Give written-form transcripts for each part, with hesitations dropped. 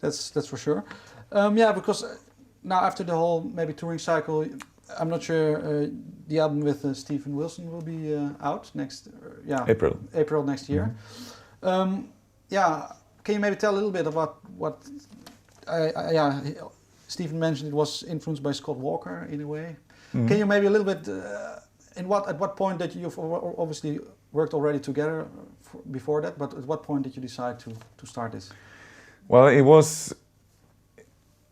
That's for sure. Yeah, because now after the whole maybe touring cycle, I'm not sure the album with Stephen Wilson will be out next. April next year. Mm-hmm. Yeah, can you maybe tell a little bit about what? Yeah, Stephen mentioned it was influenced by Scott Walker in a way. Mm-hmm. Can you maybe a little bit? At what point that you've obviously worked already together before that, but at what point did you decide to start this? Well, it was.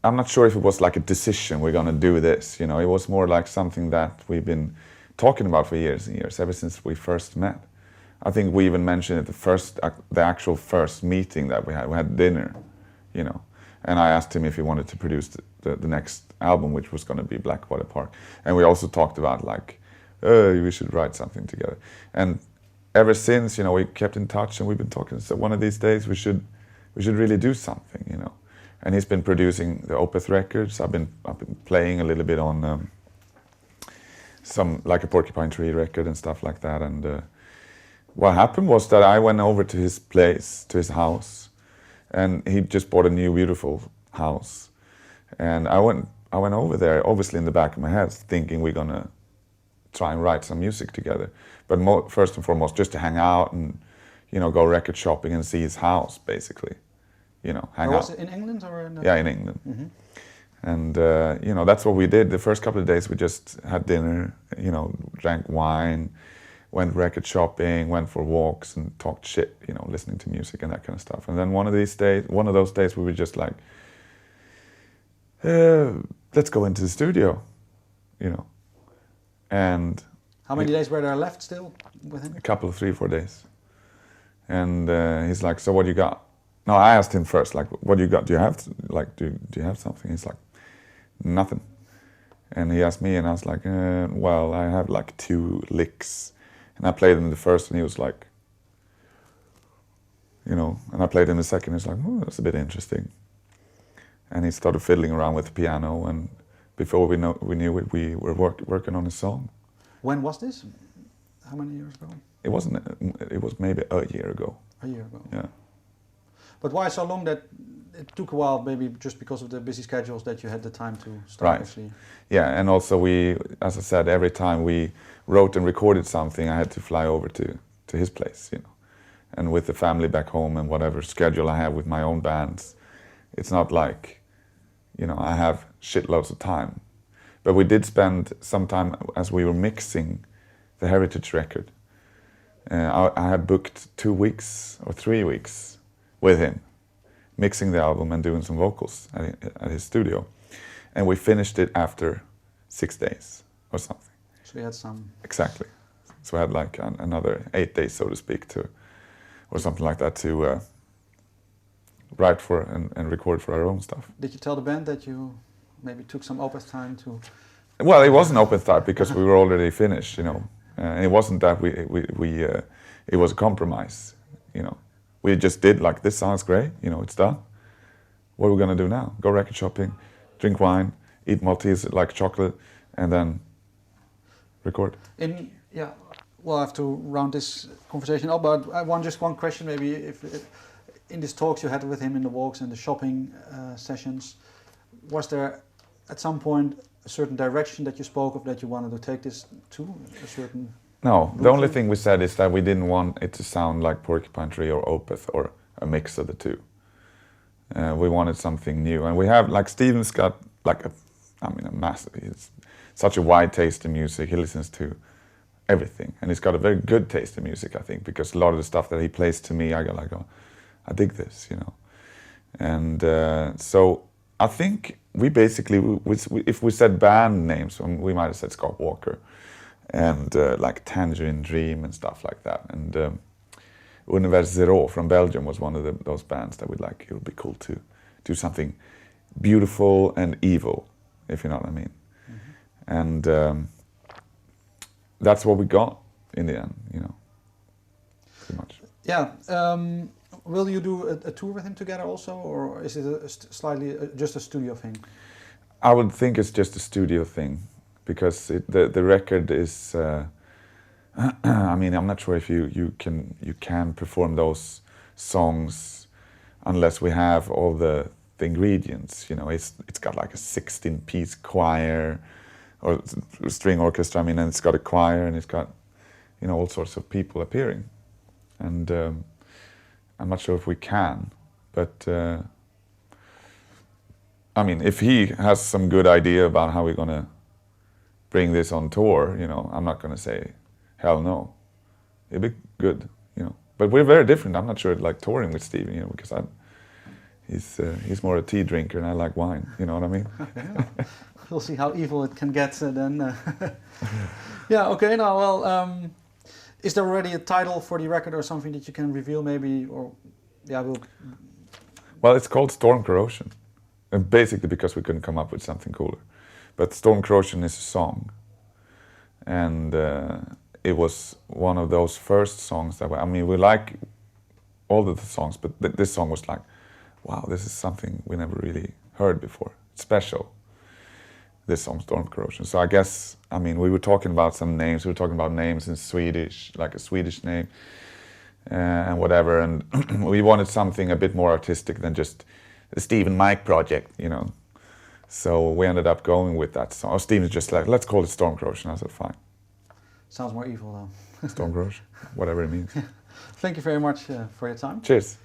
I'm not sure if it was like a decision, we're going to do this, you know. It was more like something that we've been talking about for years and years, ever since we first met. I think we even mentioned it the actual first meeting that we had dinner, you know. And I asked him if he wanted to produce the next album, which was going to be Blackwater Park. And we also talked about like, we should write something together. And ever since, you know, we kept in touch and we've been talking. So one of these days we should really do something, you know. And he's been producing the Opeth records. I've been playing a little bit on some, like a Porcupine Tree record and stuff like that. And what happened was that I went over to his place, to his house, and he just bought a new beautiful house. And I went over there, obviously in the back of my head, thinking we're gonna try and write some music together. But first and foremost, just to hang out and, you know, go record shopping and see his house, basically. You know, hang out. Was it in England or in? Yeah, in England. Mm-hmm. And you know, that's what we did. The first couple of days we just had dinner, you know, drank wine, went record shopping, went for walks and talked shit, you know, listening to music and that kind of stuff. And then one of those days we were just like, let's go into the studio, you know. And how many days were there left still with him? A couple of 3-4 days. And he's like, so what do you got? No, I asked him first, like, what do you got? Do you have, do you have something? He's like, nothing. And he asked me, and I was like, well, I have like 2 licks. And I played him the first, and he was like, you know, and I played him the second, and he's like, oh, that's a bit interesting. And he started fiddling around with the piano, and before we knew it, we were working on a song. When was this? How many years ago? It was maybe a year ago. A year ago. Yeah. But why so long that it took a while, maybe just because of the busy schedules that you had the time to start actually? Yeah, and also as I said, every time we wrote and recorded something, I had to fly over to his place, you know. And with the family back home and whatever schedule I have with my own bands, it's not like, you know, I have shitloads of time. But we did spend some time as we were mixing the Heritage record. I had booked 2 weeks or 3 weeks with him, mixing the album and doing some vocals at his studio. And we finished it after 6 days or something. So you had some... Exactly. So we had like another 8 days, so to speak, or something like that, to write for and record for our own stuff. Did you tell the band that you maybe took some Opeth time to... Well, it wasn't Opeth time because we were already finished, you know. And it wasn't that it was a compromise, you know. We just did like, this sounds great, you know, it's done. What are we gonna do now? Go record shopping, drink wine, eat Maltese like chocolate, and then record. Yeah, well, I have to round this conversation up, but I want just one question maybe. If in these talks you had with him in the walks and the shopping sessions, was there at some point a certain direction that you spoke of that you wanted to take this to, a certain... No, the only thing we said is that we didn't want it to sound like Porcupine Tree or Opeth or a mix of the two. We wanted something new, and we have, like, Steven's got like a massive, he's such a wide taste in music. He listens to everything, and he's got a very good taste in music, I think, because a lot of the stuff that he plays to me, I go like, oh, I dig this, you know. And so I think we basically, if we said band names, we might have said Scott Walker. And like Tangerine Dream and stuff like that. And Univers Zero from Belgium was one of those bands that we'd like, it would be cool to do something beautiful and evil, if you know what I mean. Mm-hmm. And that's what we got in the end, you know, pretty much. Yeah. Will you do a tour with him together also, or is it slightly just a studio thing? I would think it's just a studio thing. Because the record is, I mean, I'm not sure if you can perform those songs unless we have all the the ingredients. You know, it's got like a 16-piece choir or string orchestra. I mean, and it's got a choir and it's got, you know, all sorts of people appearing. And I'm not sure if we can, but I mean, if he has some good idea about how we're gonna bring this on tour, you know, I'm not gonna say hell no. It'd be good, you know. But we're very different. I'm not sure like touring with Steven, you know, because he's more a tea drinker and I like wine. You know what I mean? Yeah. We'll see how evil it can get then. Yeah. Okay. Now, well, is there already a title for the record or something that you can reveal, maybe? Or yeah, Well, it's called Storm Corrosion, and basically because we couldn't come up with something cooler. But Storm Corrosion is a song, and it was one of those first songs that I mean, we like all of the songs, but this song was like, wow, this is something we never really heard before. It's special. This song, Storm Corrosion. So I guess, I mean, we were talking about some names. We were talking about names in Swedish, like a Swedish name, and whatever. And we wanted something a bit more artistic than just the Steven Mike project, you know. So we ended up going with that song. Oh, Steven's just like, let's call it Storm Corrosion. I said, fine. Sounds more evil though. Storm Corrosion, whatever it means. Thank you very much for your time. Cheers.